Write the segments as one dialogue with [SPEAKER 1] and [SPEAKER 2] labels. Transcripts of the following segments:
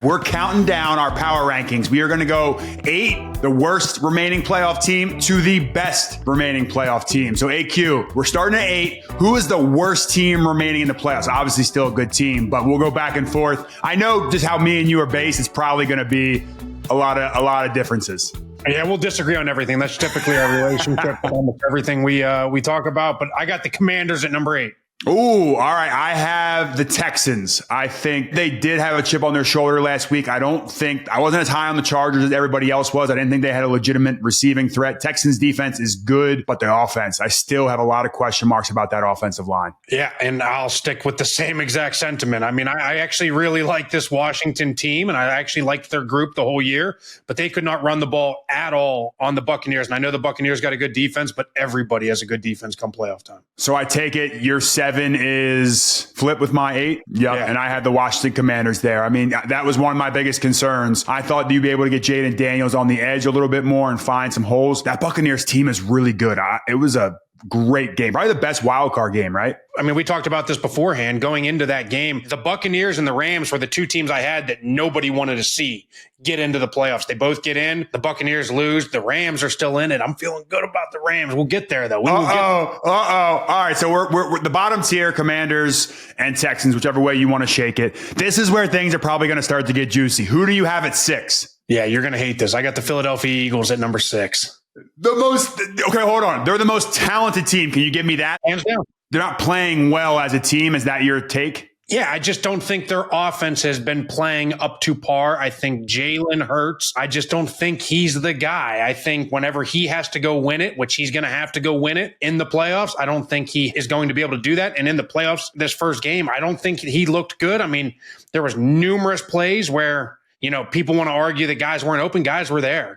[SPEAKER 1] We're counting down our power rankings. We are going to go 8, the worst remaining playoff team, to the best remaining playoff team. So AQ, we're starting at 8. Who is the worst team remaining in the playoffs? Obviously still a good team, but we'll go back and forth. I know just how me and you are based. It's probably going to be a lot of differences.
[SPEAKER 2] Yeah, we'll disagree on everything. That's typically our relationship with almost everything we talk about. But I got the Commanders at number 8.
[SPEAKER 1] Ooh, all right. I have the Texans. I think they did have a chip on their shoulder last week. I wasn't as high on the Chargers as everybody else was. I didn't think they had a legitimate receiving threat. Texans defense is good, but their offense, I still have a lot of question marks about that offensive line.
[SPEAKER 2] Yeah, and I'll stick with the same exact sentiment. I mean, I actually really like this Washington team, and I actually liked their group the whole year, but they could not run the ball at all on the Buccaneers. And I know the Buccaneers got a good defense, but everybody has a good defense come playoff time.
[SPEAKER 1] So I take it your 7 is flip with my 8. Yep. Yeah. And I had the Washington Commanders there. I mean, that was one of my biggest concerns. I thought you'd be able to get Jaden Daniels on the edge a little bit more and find some holes. That Buccaneers team is really good. It was a great game. Probably the best wild card game, right?
[SPEAKER 2] I mean, we talked about this beforehand. Going into that game, the Buccaneers and the Rams were the two teams I had that nobody wanted to see get into the playoffs. They both get in. The Buccaneers lose. The Rams are still in it. I'm feeling good about the Rams. We'll get there, though.
[SPEAKER 1] All right, so we're the bottom tier, Commanders and Texans, whichever way you want to shake it. This is where things are probably going to start to get juicy. Who do you have at 6?
[SPEAKER 2] Yeah, you're going to hate this. I got the Philadelphia Eagles at number 6.
[SPEAKER 1] Okay, hold on. They're the most talented team. Can you give me that?
[SPEAKER 2] Hands down.
[SPEAKER 1] They're not playing well as a team. Is that your take?
[SPEAKER 2] Yeah, I just don't think their offense has been playing up to par. I think Jalen Hurts, I just don't think he's the guy. I think whenever he has to go win it, which he's going to have to go win it in the playoffs, I don't think he is going to be able to do that. And in the playoffs, this first game, I don't think he looked good. I mean, there was numerous plays where, people want to argue that guys weren't open. Guys were there.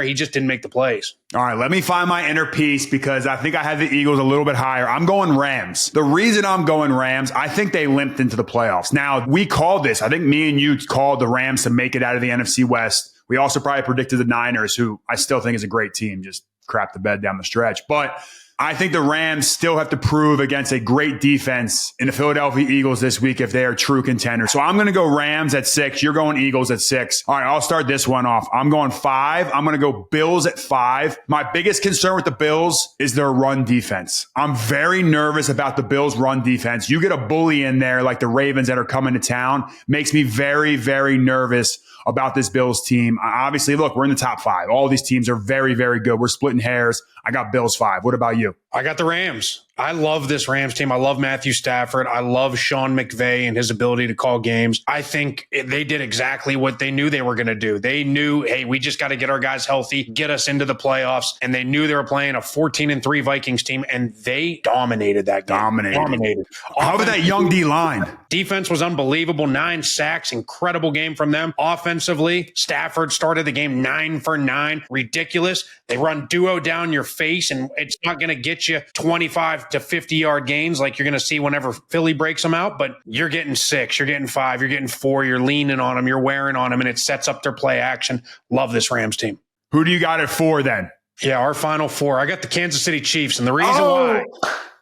[SPEAKER 2] He just didn't make the plays.
[SPEAKER 1] All right, let me find my inner piece because I think I had the Eagles a little bit higher. I'm going Rams. The reason I'm going Rams, I think they limped into the playoffs. Now, we called this. I think me and you called the Rams to make it out of the NFC West. We also probably predicted the Niners, who I still think is a great team, just crap the bed down the stretch. But I think the Rams still have to prove against a great defense in the Philadelphia Eagles this week if they are true contenders. So I'm going to go Rams at 6. You're going Eagles at 6. All right, I'll start this one off. I'm going 5. I'm going to go Bills at 5. My biggest concern with the Bills is their run defense. I'm very nervous about the Bills' run defense. You get a bully in there like the Ravens that are coming to town, makes me very, very nervous about this Bills team. Obviously, look, we're in the top 5. All these teams are very, very good. We're splitting hairs. I got Bills 5. What about you?
[SPEAKER 2] I got the Rams. I love this Rams team. I love Matthew Stafford. I love Sean McVay and his ability to call games. I think they did exactly what they knew they were going to do. They knew, hey, we just got to get our guys healthy, get us into the playoffs. And they knew they were playing a 14-3 Vikings team, and they dominated that game. Dominated.
[SPEAKER 1] How about that young D-line?
[SPEAKER 2] Defense was unbelievable. 9 sacks. Incredible game from them. Offensively, Stafford started the game 9 for 9. Ridiculous. They run duo down your face, and it's not going to get you 25 to 50-yard gains like you're going to see whenever Philly breaks them out, but you're getting 6, you're getting 5, you're getting 4, you're leaning on them, you're wearing on them, and it sets up their play action. Love this Rams team.
[SPEAKER 1] Who do you got at 4 then?
[SPEAKER 2] Yeah, our final 4. I got the Kansas City Chiefs, and the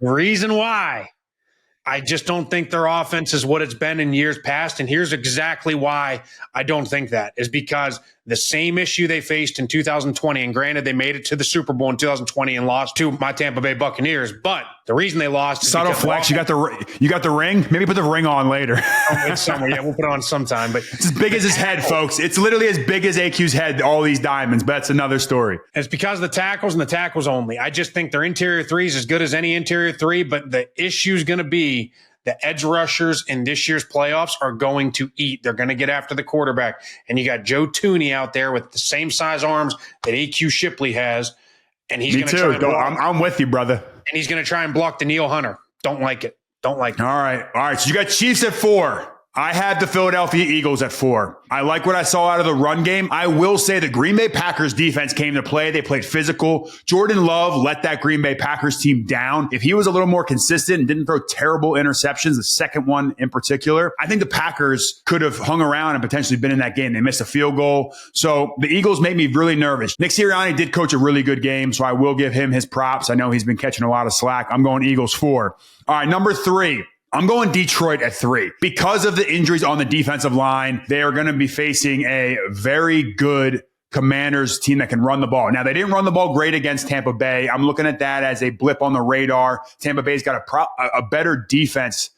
[SPEAKER 2] reason why, I just don't think their offense is what it's been in years past, and here's exactly why I don't think that, is because the same issue they faced in 2020, and granted, they made it to the Super Bowl in 2020 and lost to my Tampa Bay Buccaneers, but the reason they lost is
[SPEAKER 1] subtle flex. You got the ring. Maybe put the ring on later.
[SPEAKER 2] It's somewhere. Yeah, we'll put it on sometime. But
[SPEAKER 1] it's as big as his head, folks. It's literally as big as AQ's head. All these diamonds, but that's another story.
[SPEAKER 2] It's because of the tackles and the tackles only. I just think their interior 3 is as good as any interior 3, but the issue is going to be the edge rushers in this year's playoffs are going to eat. They're going to get after the quarterback. And you got Joe Tooney out there with the same size arms that AQ Shipley has. And he's going to try and block.
[SPEAKER 1] I'm with you, brother.
[SPEAKER 2] And he's going to try and block Danielle Hunter. Don't like it. All
[SPEAKER 1] right. So you got Chiefs at 4. I had the Philadelphia Eagles at 4. I like what I saw out of the run game. I will say the Green Bay Packers defense came to play. They played physical. Jordan Love let that Green Bay Packers team down. If he was a little more consistent and didn't throw terrible interceptions, the second one in particular, I think the Packers could have hung around and potentially been in that game. They missed a field goal. So the Eagles made me really nervous. Nick Sirianni did coach a really good game, so I will give him his props. I know he's been catching a lot of slack. I'm going Eagles 4. All right, number 3. I'm going Detroit at 3. Because of the injuries on the defensive line, they are going to be facing a very good Commanders team that can run the ball. Now, they didn't run the ball great against Tampa Bay. I'm looking at that as a blip on the radar. Tampa Bay's got a better defense,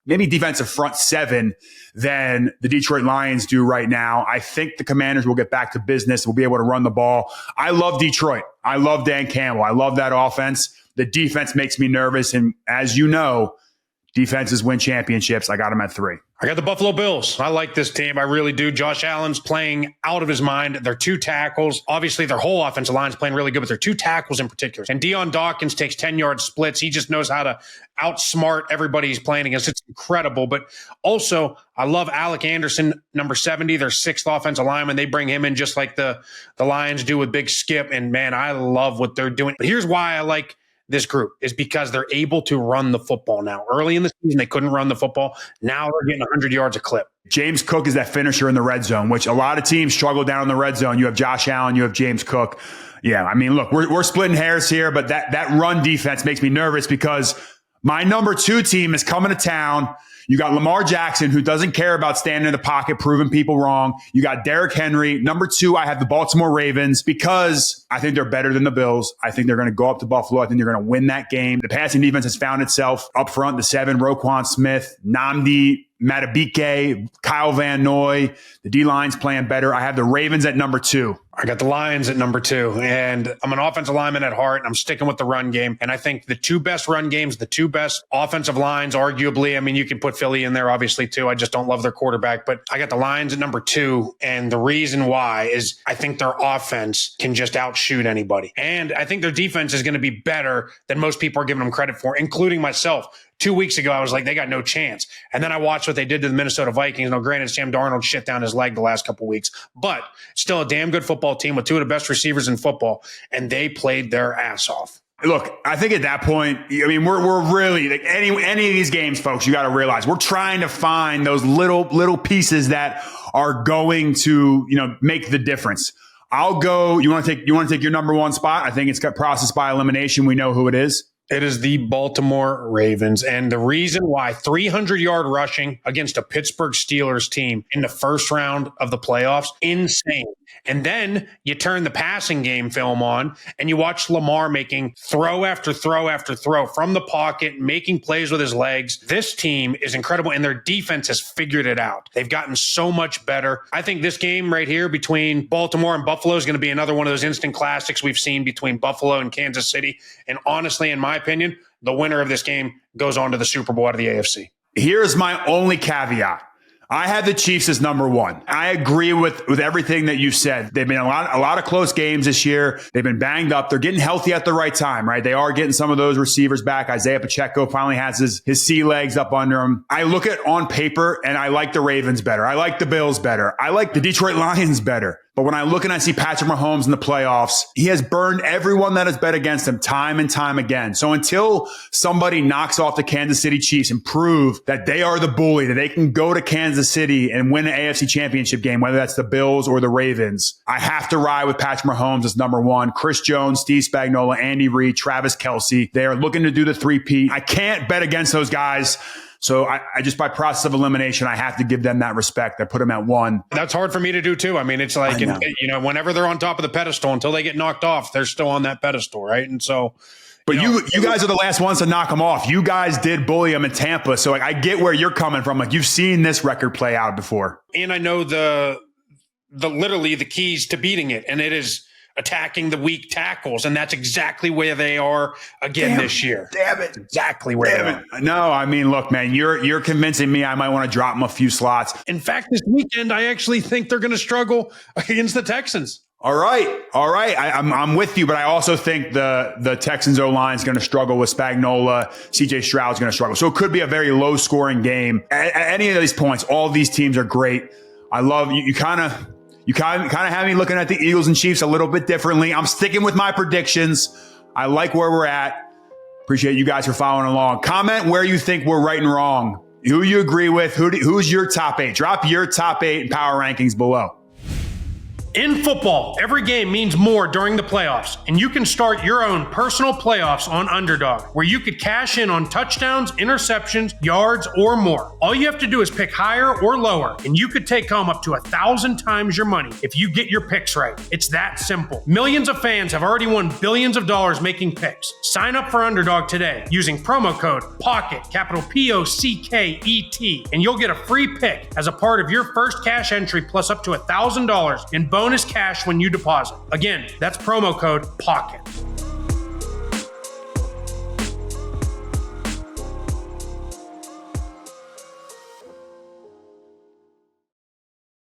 [SPEAKER 1] maybe defensive front 7 than the Detroit Lions do right now. I think the Commanders will get back to business. We'll be able to run the ball. I love Detroit. I love Dan Campbell. I love that offense. The defense makes me nervous. And as you know, defenses win championships. I got them at 3.
[SPEAKER 2] I got the Buffalo Bills. I like this team. I really do. Josh Allen's playing out of his mind. Their 2 tackles. Obviously, their whole offensive line is playing really good, but their 2 tackles in particular. And Deion Dawkins takes 10-yard splits. He just knows how to outsmart everybody he's playing against. It's incredible. But also, I love Alec Anderson, number 70, their 6th offensive lineman. They bring him in just like the Lions do with Big Skip. And, man, I love what they're doing. But here's why I like this group is because they're able to run the football now. Early in the season, they couldn't run the football. Now they're getting 100 yards a clip.
[SPEAKER 1] James Cook is that finisher in the red zone, which a lot of teams struggle down in the red zone. You have Josh Allen, you have James Cook. Yeah, I mean, look, we're splitting hairs here, but that run defense makes me nervous because my number 2 team is coming to town. You got Lamar Jackson, who doesn't care about standing in the pocket, proving people wrong. You got Derrick Henry. Number 2, I have the Baltimore Ravens because I think they're better than the Bills. I think they're going to go up to Buffalo. I think they're going to win that game. The passing defense has found itself up front. The 7, Roquan Smith, Nnamdi Madubuike, Kyle Van Noy. The D-line's playing better. I have the Ravens at number 2.
[SPEAKER 2] I got the Lions at number 2, and I'm an offensive lineman at heart, and I'm sticking with the run game. And I think the 2 best run games, the 2 best offensive lines, arguably, I mean, you can put Philly in there, obviously, too. I just don't love their quarterback. But I got the Lions at number 2, and the reason why is I think their offense can just outshoot anybody. And I think their defense is going to be better than most people are giving them credit for, including myself. 2 weeks ago, I was like, they got no chance. And then I watched what they did to the Minnesota Vikings. Now, granted, Sam Darnold shit down his leg the last couple of weeks, but still a damn good football team with 2 of the best receivers in football, and they played their ass off.
[SPEAKER 1] Look, I think at that point, I mean, we're really like any of these games, folks. You got to realize we're trying to find those little pieces that are going to make the difference. I'll go. You want to take your number 1 spot? I think it's got process by elimination. We know who it is.
[SPEAKER 2] It is the Baltimore Ravens. And the reason why 300-yard rushing against a Pittsburgh Steelers team in the first round of the playoffs, insane. And then you turn the passing game film on and you watch Lamar making throw after throw after throw from the pocket, making plays with his legs. This team is incredible, and their defense has figured it out. They've gotten so much better. I think this game right here between Baltimore and Buffalo is going to be another one of those instant classics we've seen between Buffalo and Kansas City. And honestly, in my opinion, the winner of this game goes on to the Super Bowl out of the AFC.
[SPEAKER 1] Here's my only caveat. I have the Chiefs as number 1. I agree with everything that you said. They've been a lot of close games this year. They've been banged up. They're getting healthy at the right time, right? They are getting some of those receivers back. Isaiah Pacheco finally has his sea legs up under him. I look at on paper and I like the Ravens better. I like the Bills better. I like the Detroit Lions better. But when I look and I see Patrick Mahomes in the playoffs, he has burned everyone that has bet against him time and time again. So until somebody knocks off the Kansas City Chiefs and prove that they are the bully, that they can go to Kansas City and win an AFC championship game, whether that's the Bills or the Ravens, I have to ride with Patrick Mahomes as number 1. Chris Jones, Steve Spagnuolo, Andy Reid, Travis Kelce. They are looking to do the 3-peat. I can't bet against those guys. So I just, by process of elimination, I have to give them that respect. I put them at 1.
[SPEAKER 2] That's hard for me to do too. I mean, it's like, whenever they're on top of the pedestal, until they get knocked off, they're still on that pedestal, right? And so,
[SPEAKER 1] but you guys are the last ones to knock them off. You guys did bully them in Tampa. So I get where you're coming from. Like, you've seen this record play out before.
[SPEAKER 2] And I know the literally the keys to beating it. And it is attacking the weak tackles, and that's exactly where they are again this year.
[SPEAKER 1] Damn it.
[SPEAKER 2] Exactly where they are.
[SPEAKER 1] No, I mean, look, man, you're convincing me I might want to drop them a few slots.
[SPEAKER 2] In fact, this weekend, I actually think they're going to struggle against the Texans.
[SPEAKER 1] All right. I'm with you, but I also think the Texans O-line is going to struggle with Spagnuolo. CJ Stroud's going to struggle. So it could be a very low scoring game. At any of these points, all of these teams are great. I love you. You kind of have me looking at the Eagles and Chiefs a little bit differently. I'm sticking with my predictions. I like where we're at. Appreciate you guys for following along. Comment where you think we're right and wrong. Who you agree with. Who's your top 8? Drop your top 8 power rankings below.
[SPEAKER 2] In football, every game means more during the playoffs, and you can start your own personal playoffs on Underdog, where you could cash in on touchdowns, interceptions, yards, or more. All you have to do is pick higher or lower, and you could take home up to 1,000 times your money if you get your picks right. It's that simple. Millions of fans have already won billions of dollars making picks. Sign up for Underdog today using promo code POCKET, capital POCKET, and you'll get a free pick as a part of your first cash entry plus up to $1,000 in bonus cash when you deposit. Again, that's promo code POCKET.